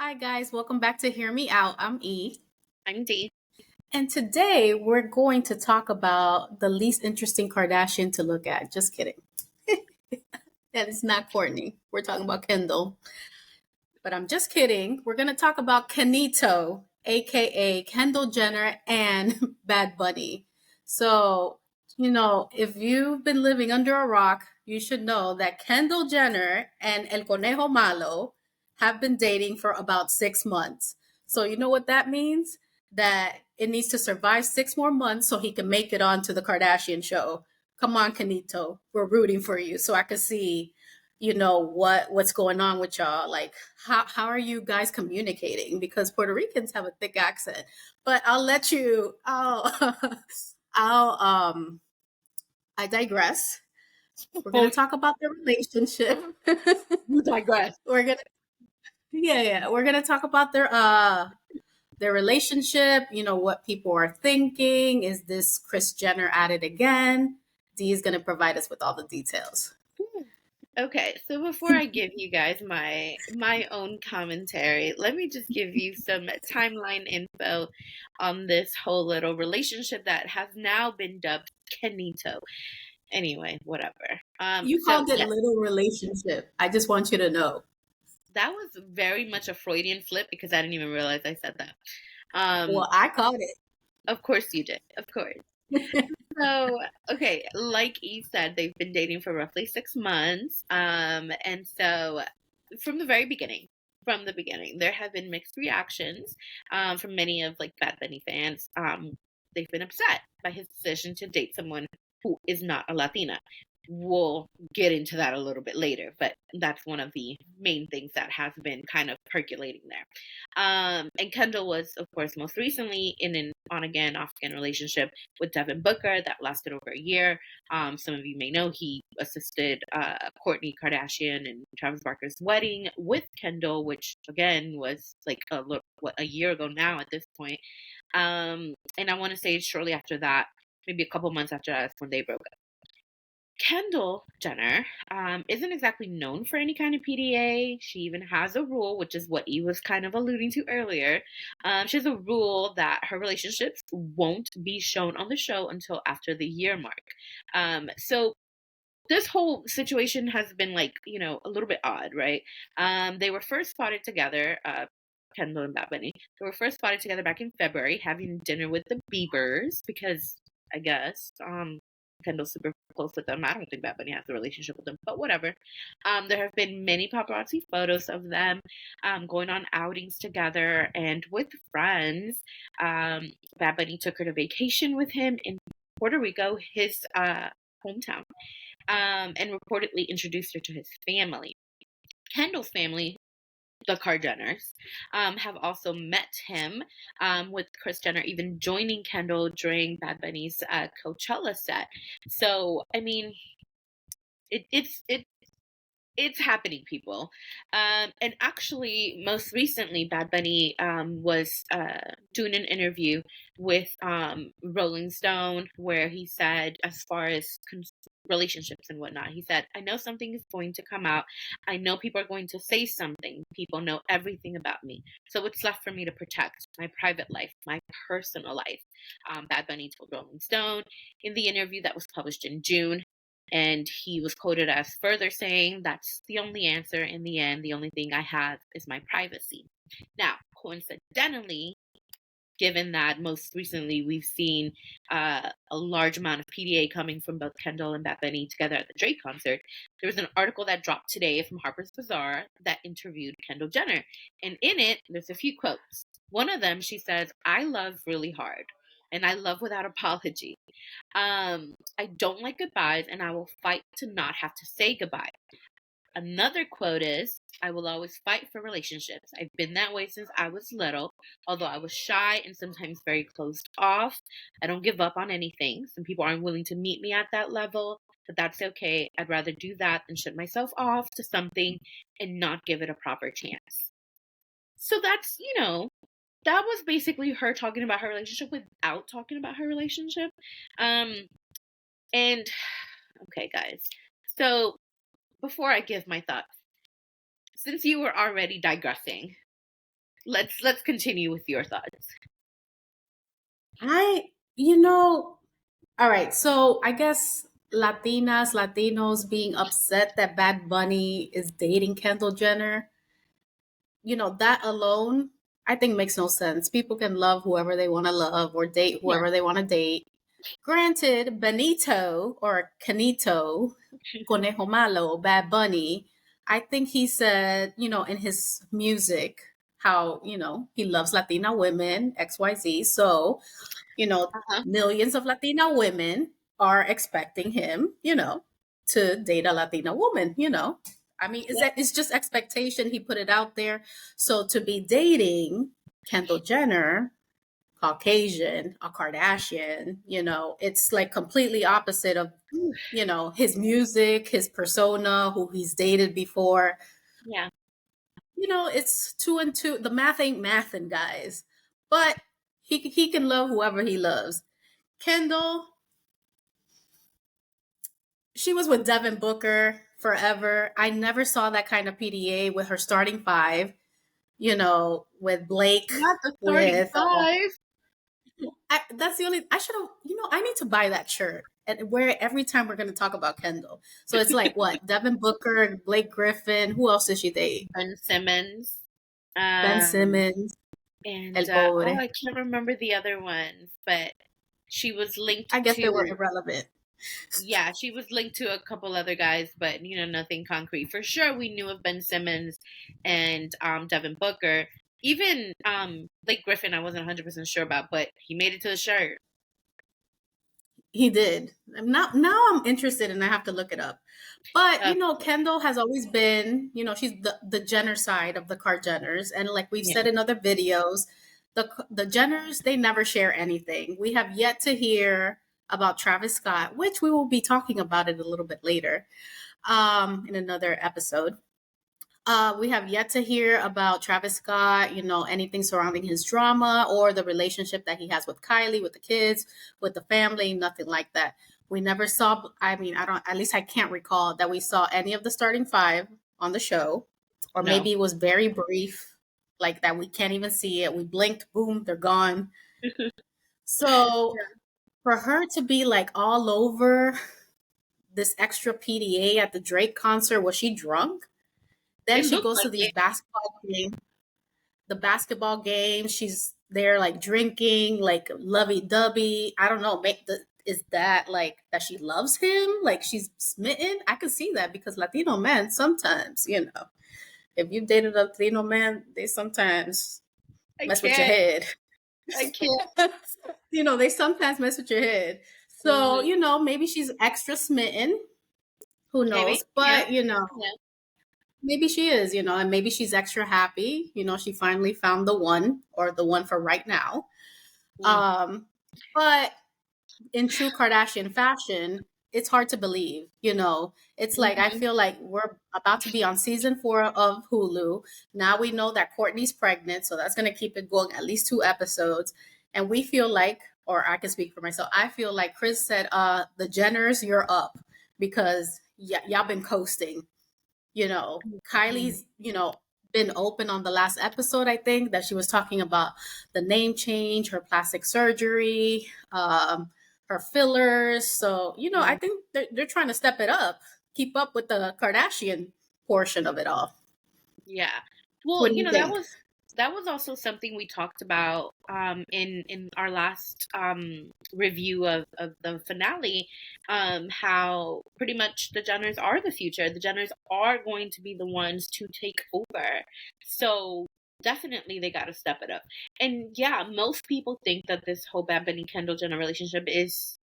Hi, guys. Welcome back to Hear Me Out. I'm E. I'm D. And today we're going to talk about the least interesting Kardashian to look at. Just kidding. That is not Courtney. We're talking about Kendall. But I'm just kidding. We're going to talk about Kenito, aka Kendall Jenner, and Bad Bunny. So, if you've been living under a rock, you should know that Kendall Jenner and El Conejo Malo have been dating for about 6 months. So, you know what that means? That it needs to survive 6 more months so he can make it onto the Kardashian show. Come on, Kenito. We're rooting for you so I can see what's going on with y'all. Like, how are you guys communicating? Because Puerto Ricans have a thick accent. But I'll I digress. We're Well, gonna talk about the relationship. you digress. we're gonna yeah, we're gonna talk about their relationship, what people are thinking. Is this Kris Jenner at it again? Dee is gonna provide us with all the details. Okay, so before I give you guys my own commentary, let me just give you some timeline info on this whole little relationship that has now been dubbed Kenito. Anyway, whatever. You So called it yes, little relationship. I just want you to know. that was very much a Freudian slip because I didn't even realize I said that. Um, Well, I caught of course you did. Of course. it. So, okay, like Eve said, they've been dating for roughly 6 months. And so from the beginning, there have been mixed reactions from many of like Bad Bunny fans. They've been upset by his decision to date someone who is not a Latina. We'll get into that a little bit later, but that's one of the main things that has been kind of percolating there. And Kendall was, of course, most recently in an on again, off again relationship with Devin Booker that lasted over a year. Some of you may know he assisted Kourtney Kardashian and Travis Barker's wedding with Kendall, which again was like a year ago now at this point. And I want to say shortly after that, maybe a couple months after that's when they broke up. Kendall Jenner isn't exactly known for any kind of PDA. She even has a rule, which is what Eve was kind of alluding to earlier. She has a rule that her relationships won't be shown on the show until after the year mark. So this whole situation has been like, a little bit odd, right? They were first spotted together. Kendall and Bad Bunny. They were first spotted together back in February, having dinner with the Biebers because I guess Kendall's super close with them. I don't think Bad Bunny has a relationship with them, but whatever. There have been many paparazzi photos of them going on outings together and with friends. Bad Bunny took her to vacation with him in Puerto Rico, his hometown, and reportedly introduced her to his family. Kendall's family, the Jenners, have also met him, with Kris Jenner even joining Kendall during Bad Bunny's Coachella set. So, I mean, it, it's it it's happening, people. And actually, most recently, Bad Bunny was doing an interview with Rolling Stone where he said, as far as relationships and whatnot, he said, I know something is going to come out. I know people are going to say something. People know everything about me. So it's left for me to protect my private life, my personal life. Bad Bunny told Rolling Stone in the interview that was published in June. And he was quoted as further saying, that's the only answer in the end. The only thing I have is my privacy. Now, coincidentally, given that most recently we've seen a large amount of PDA coming from both Kendall and Bad Bunny together at the Drake concert, there was an article that dropped today from Harper's Bazaar that interviewed Kendall Jenner. And in it, there's a few quotes. One of them, she says, I love really hard and I love without apology. I don't like goodbyes and I will fight to not have to say goodbye. Another quote is, I will always fight for relationships. I've been that way since I was little. Although I was shy and sometimes very closed off, I don't give up on anything. Some people aren't willing to meet me at that level, but that's okay. I'd rather do that than shut myself off to something and not give it a proper chance. So that's, that was basically her talking about her relationship without talking about her relationship. Um, and okay, guys. So before I give my thoughts, since you were already digressing, let's continue with your thoughts. I, you know, all right. So I guess Latinas, Latinos being upset that Bad Bunny is dating Kendall Jenner, that alone, I think makes no sense. People can love whoever they want to love or date Yeah. whoever they want to date. Granted, Benito or Canito, Conejo Malo, Bad Bunny, I think he said, in his music, how, he loves Latina women, XYZ. So, you know, Uh-huh. millions of Latina women are expecting him, to date a Latina woman. I mean, Yeah. it's just expectation. He put it out there. So to be dating Kendall Jenner, Caucasian, a Kardashian, it's like completely opposite of, his music, his persona, who he's dated before. Yeah. It's two and two. The math ain't mathin', guys. But he can love whoever he loves. Kendall, she was with Devin Booker forever. I never saw that kind of PDA with her starting five, with Blake, Not the starting with five. that's the only I should have, I need to buy that shirt and wear it every time we're going to talk about Kendall. So it's like what? Devin Booker, Blake Griffin, who else did she date? Ben Simmons. Ben Um Simmons, and El Pobre. I can't remember the other ones, but she was linked I guess they were to irrelevant. yeah, she was linked to a couple other guys, but nothing concrete. For sure we knew of Ben Simmons and Devin Booker. Even Blake Griffin I wasn't 100% sure about, but he made it to the shirt. He did. Now I'm interested and I have to look it up. But Uh, Kendall has always been, she's the Jenner side of the Jenners, and like we've yeah. said in other videos, the Jenners, they never share anything. We have yet to hear about Travis Scott, which we will be talking about it a little bit later, in another episode. We have yet to hear about Travis Scott, anything surrounding his drama or the relationship that he has with Kylie, with the kids, with the family, nothing like that. We never saw, I mean, I don't, at least I can't recall that we saw any of the starting five on the show, or No. maybe it was very brief, like that we can't even see it. We blinked, boom, they're gone. So for her to be like all over this extra PDA at the Drake concert, was she drunk? Then It she looked goes to like these it. basketball games, the basketball game. She's there like drinking, like lovey dovey. I don't know. Is that like that she loves him? Like she's smitten? I could see that because Latino men sometimes, if you dated a Latino man, they sometimes I mess with your can't. head. I can't. They sometimes mess with your head. So, Mhm. maybe she's extra smitten. Who Maybe. knows? Yeah. But, Yeah. maybe she is, and maybe she's extra happy. She finally found the one or the one for right now. Mm. But in true Kardashian fashion, it's hard to believe. It's like I Mhm. feel like we're about to be on season 4 of Hulu. Now we know that Courtney's pregnant, so that's going to keep it going at least 2 episodes. And we feel like, or I can speak for myself, I feel like Kris said, the Jenners, you're up because y'all been coasting. Mhm. Kylie's, been open on the last episode, I think, that she was talking about the name change, her plastic surgery, her fillers. So, I Mm. think they're trying to step it up, keep up with the Kardashian portion of it all. Yeah. Well, What do you that think? was also something we talked about in our last review of the finale, how pretty much the Jenners are the future. The Jenners are going to be the ones to take over. So definitely they got to step it up. And yeah, most people think that this whole Bad Bunny Kendall Jenner relationship is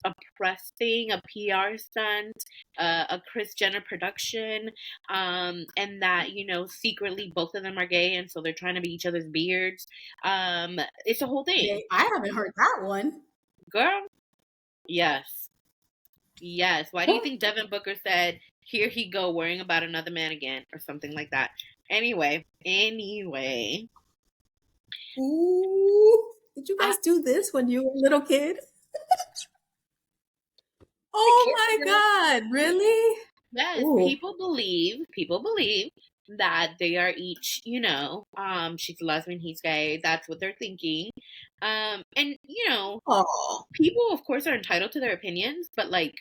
a press thing, a PR stunt, a Kris Jenner production, and that secretly both of them are gay, and so they're trying to be each other's beards. It's a whole thing, I haven't heard that one. girl. Yes, yes. Why do you think Devin Booker said, "Here he go, worrying about another man again," or something like that? Anyway. Ooh, did you I guys do this when you were a little kid? I Oh can't. my God, really? Yes, Ooh. people believe that they are each, she's a lesbian, he's gay. That's what they're thinking. And Oh, people, of course, are entitled to their opinions, but like,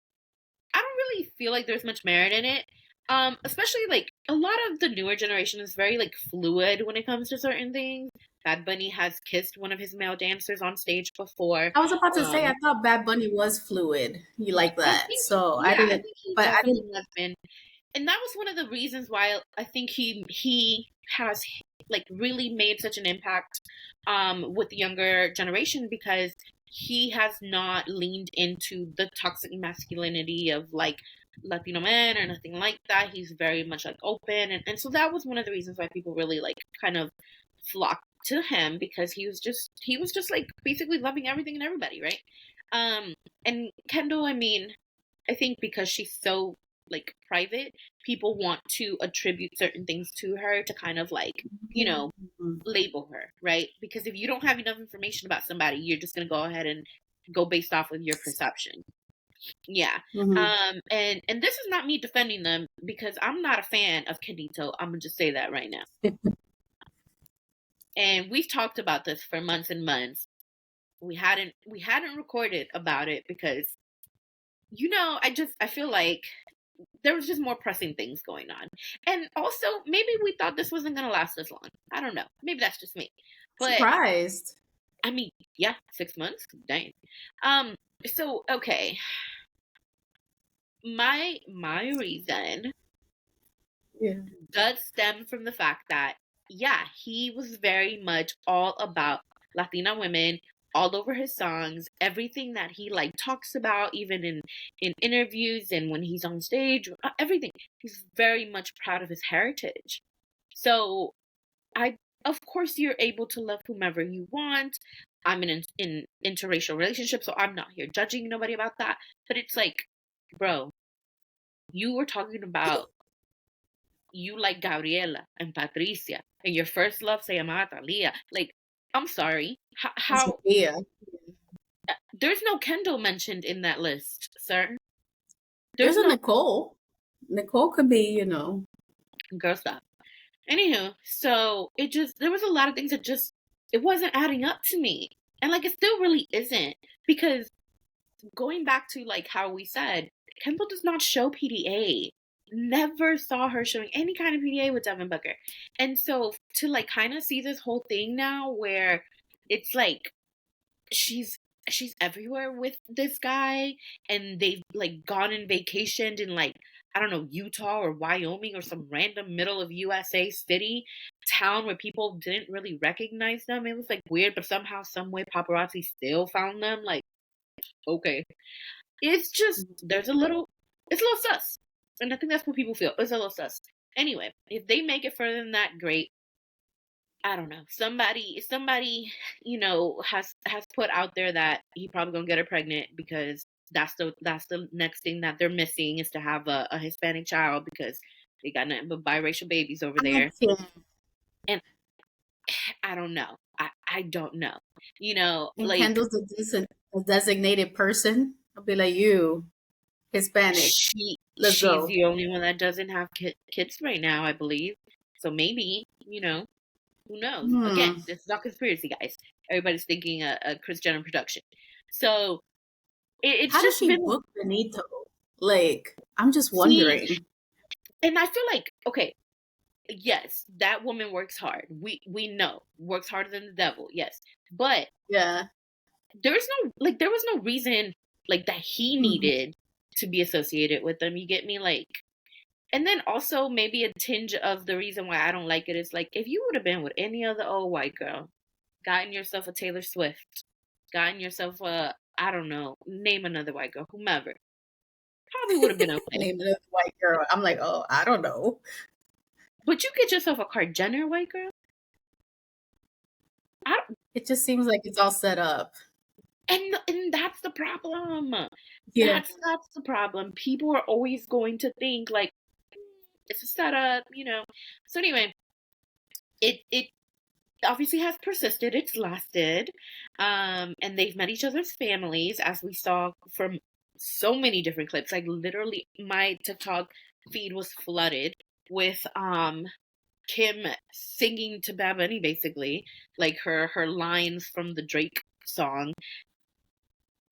I don't really feel like there's much merit in it. Especially like a lot of the newer generation is very like fluid when it comes to certain things. Bad Bunny has kissed one of his male dancers on stage before. I was about to say, Um, I thought Bad Bunny was fluid. You like I that. think, So I yeah, I didn't, think he but I definitely didn't. has been, and that was one of the reasons why I think he has like really made such an impact with the younger generation, because he has not leaned into the toxic masculinity of like Latino men or nothing like that. He's very much like open, and so that was one of the reasons why people really like kind of flocked to him, because he was just like basically loving everything and everybody, right? um and Kendall, I mean, I think because she's so like private, people want to attribute certain things to her to kind of like, you know, Mhm. label her, right? Because if you don't have enough information about somebody, you're just going to go ahead and go based off of your perception. Yeah. Mhm. And this is not me defending them, because I'm not a fan of Canito. I'm going to just say that right now. And we've talked about this for months and months. We hadn't recorded about it because I feel like there was just more pressing things going on. And also, maybe we thought this wasn't going to last this long. I don't know. Maybe that's just me. But Surprised. I mean, yeah, 6 months. Dang. Um. So okay, my reason Yeah. does stem from the fact that, yeah, he was very much all about Latina women all over his songs, everything that he like talks about, even in interviews and when he's on stage, everything. He's very much proud of his heritage. So I, of course, you're able to love whomever you want. I'm in interracial relationship, so I'm not here judging nobody about that. But it's like, bro, you were talking about you like Gabriela and Patricia, and your first love se llamaba Talia. Like, I'm sorry, That's how Maria. there's no Kendall mentioned in that list, sir. There's There's a no Nicole. Nicole could be, girl stop. Anywho, so it just there was a lot of things that just it wasn't adding up to me, and like it still really isn't, because going back to like how we said, Kendall does not show PDA. Never saw her showing any kind of PDA with Devin Booker. And so to like kind of see this whole thing now where it's like she's she's everywhere with this guy, and they've like gone and vacationed in like, I don't know, Utah or Wyoming or some random middle of USA city town where people didn't really recognize them. It was like weird, but somehow some way paparazzi still found them. Like, okay, it's just it's a little sus, and I think that's what people feel. It's a little sus. Anyway, if they make it further than that, great. I don't know. Somebody, has put out there that he probably gonna get her pregnant, because that's the next thing that they're missing, is to have a Hispanic child, because they got nothing but biracial babies over I there. can't. And I don't know. I don't know. And Like, Kendall's a designated person. I'll be like, you, Hispanic. Let's she's go. the only one that doesn't have kids right now, I believe. So maybe, who knows? Again, Hmm. this is all conspiracy, guys. Everybody's thinking a Kris Jenner production. So it's How does just she been, book Benito? Like, I'm just see, wondering. and I feel like, okay, yes, that woman works hard. We know works harder than the devil. Yes, but Yeah. there was no reason like that he Mhm. needed to be associated with them. You get me? Like, and then also maybe a tinge of the reason why I don't like it is like, if you would have been with any other old white girl, gotten yourself a Taylor Swift, gotten yourself a, I don't know, name another white girl, whomever, probably would have been okay. Name another white girl. I'm like, oh, I don't know. But you get yourself a Kar Jenner white girl, I don't, It just seems like it's all set up. and that's the problem. Yeah. That's the problem. People are always going to think like, it's a setup, So anyway, it obviously has persisted. It's lasted, and they've met each other's families, as we saw from so many different clips. Like, literally, my TikTok feed was flooded with Kim singing to Bad Bunny, basically, like her lines from the Drake song.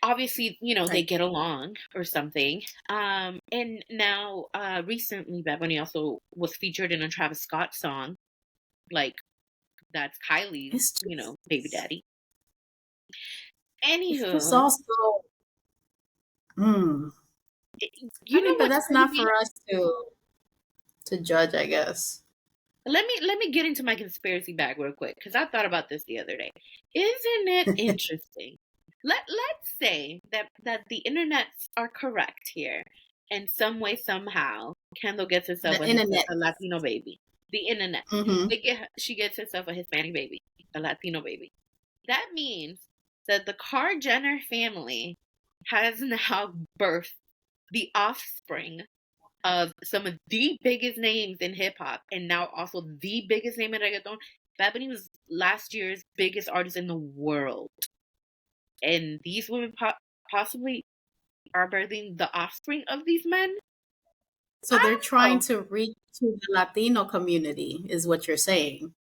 Obviously, they Right. get along or something. And now, recently, Bad Bunny also was featured in a Travis Scott song, like that's Kylie's, It's baby just, daddy. it's just Anywho, also, mm. I you mean, know but what's that's not crazy? for us to judge, I guess. Let me get into my conspiracy bag real quick because I thought about this the other day. Isn't it interesting? Let's say that the internets are correct here, in some way somehow. Kendall gets herself The internet. a Latino baby. The internet. Mm-hmm. She gets herself a Hispanic baby, a Latino baby. That means that the Kar Jenner family has now birthed the offspring of some of the biggest names in hip hop, and now also the biggest name in reggaeton. Bad Bunny was last year's biggest artist in the world, and these women possibly are birthing the offspring of these men. So I they're don't trying know. to reach to the Latino community, is what you're saying.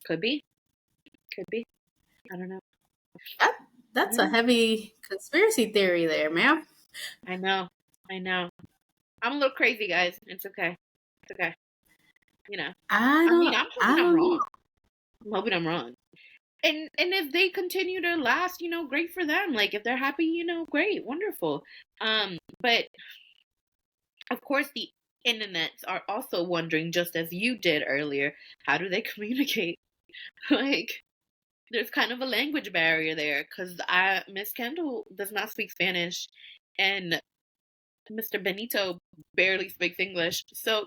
Could be. Could be. I don't know. That I that's don't a know. heavy conspiracy theory there, ma'am. I know. I know. I'm a little crazy, guys. It's okay. It's okay. You know. I I mean, don't I'm I hoping I'm don't know. wrong. I'm hoping I'm wrong. And if they continue to last, great for them. Like if they're happy, great, wonderful. But of course the internets are also wondering, just as you did earlier, how do they communicate? Like there's kind of a language barrier there because Miss Kendall does not speak Spanish, and Mr. Benito barely speaks English. So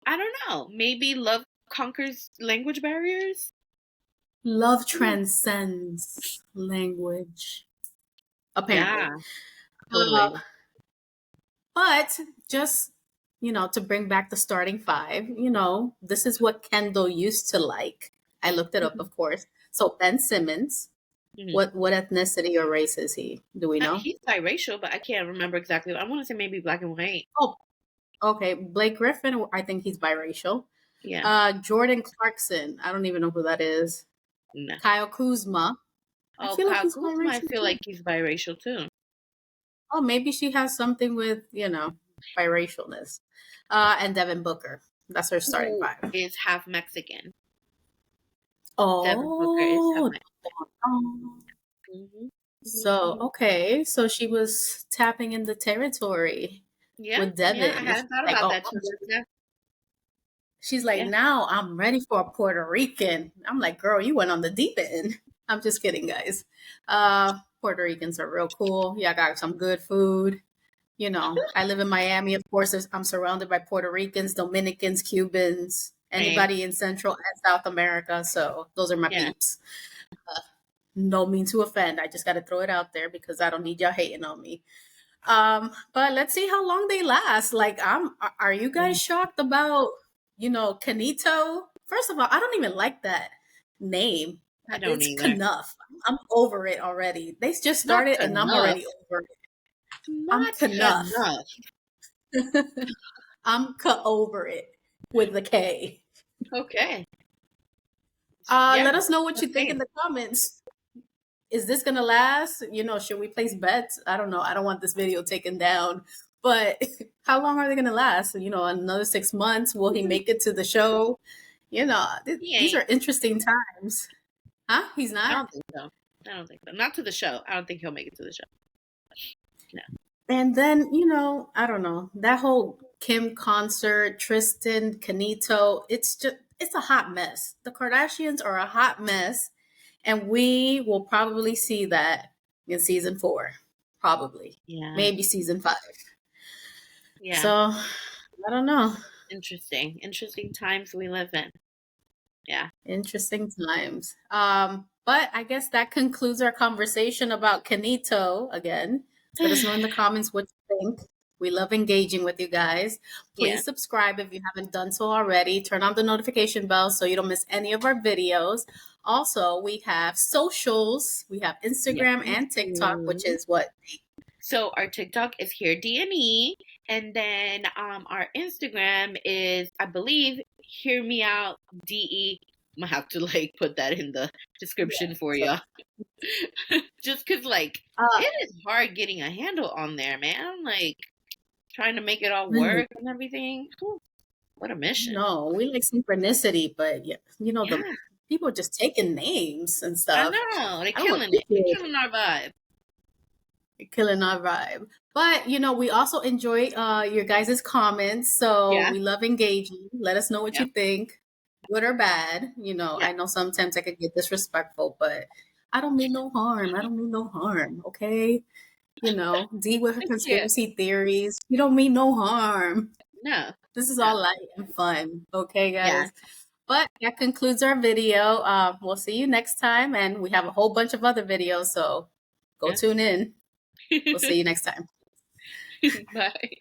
I don't know. Maybe love conquers language barriers. Love Hmm. transcends language, apparently. Yeah, Uh, totally. but just, to bring back the starting five, this is what Kendall used to like. I looked it up, Mhm, of course. So Ben Simmons, mhm. what ethnicity or race is he? Do we know? He's biracial, but I can't remember exactly. I want to say maybe black and white. Oh, okay. Blake Griffin, I think he's biracial. Yeah. Jordan Clarkson, I don't even know who that is. No. Kyle Kuzma, I Oh, feel like Kyle he's Kuzma, I biracial feel too. like he's biracial too. Oh, maybe she has something with, biracialness. And Devin Booker. That's her starting Who five. is half Mexican? Devin Booker is half Oh. Mexican. Hmm. So, Hmm. okay. So she was tapping in the territory Yeah, with yeah. I Devin. She's hadn't thought like, about oh, that too much. Yeah, she's like, yeah, now I'm ready for a Puerto Rican. I'm like, girl, you went on the deep end. I'm just kidding, guys. Puerto Ricans are real cool. Yeah, I got some good food. I live in Miami. Of course, I'm surrounded by Puerto Ricans, Dominicans, Cubans, same. anybody in Central and South America. So those are my Yeah, peeps. No mean to offend. I just got to throw it out there because I don't need y'all hating on me. But let's see how long they last. Like, are you yeah. guys shocked about, Canito? First of all, I don't even like that name. I don't It's either. Knuff. I'm over it already. They just Not started and I'm enough. already over it. I'm Not Knuff. enough. I'm over it with the K. Okay. Yeah, Let us know what you think in same. the comments. Is this gonna last? Should we place bets? I don't know. I don't want this video taken down. But how long are they gonna last? Another 6 months. Will he make it to the show? He These ain't. are interesting times. Huh? He's I not. don't think so. I don't think so. Not to the show. I don't think he'll make it to the show. No. And then, I don't know. That whole Kim concert, Tristan, Canito, it's a hot mess. The Kardashians are a hot mess. And we will probably see that in season 4. Probably. Yeah. Maybe season 5. Yeah. So I don't know. Interesting. Interesting times we live in. Yeah. Interesting times. But I guess that concludes our conversation about Canito again. Let us know in the comments what you think. We love engaging with you guys. Yeah. Please subscribe if you haven't done so already. Turn on the notification bell so you don't miss any of our videos. Also, we have socials. We have Yes, Instagram we and TikTok, which do. is what? So our TikTok is here DNE, And then our Instagram is, I believe, Hear Me Out DE. I'm gonna have to like put that in the description for So, y'all. Just cause like uh, it is hard getting a handle on there, man. Like trying to make it all really, work and everything. Whew, what a mission. no, we like synchronicity, but yeah, the Yeah, people just taking names and I stuff. know. They're I don't killing it. They're appreciate killing our vibe. it, killing our vibe. But we also enjoy your guys' comments, so Yeah. we love engaging. Let us know what Yeah. you think, good or bad. Yeah. I know sometimes I could get disrespectful, but I don't mean no harm. I don't mean no harm. Okay, D with her Yeah. conspiracy theories. You don't mean no harm. No. This is No. all light and fun. Okay, Yeah. guys. But that concludes our video. We'll see you next time. And we have a whole bunch of other videos. So go Yeah. tune in. We'll see you next time. Bye.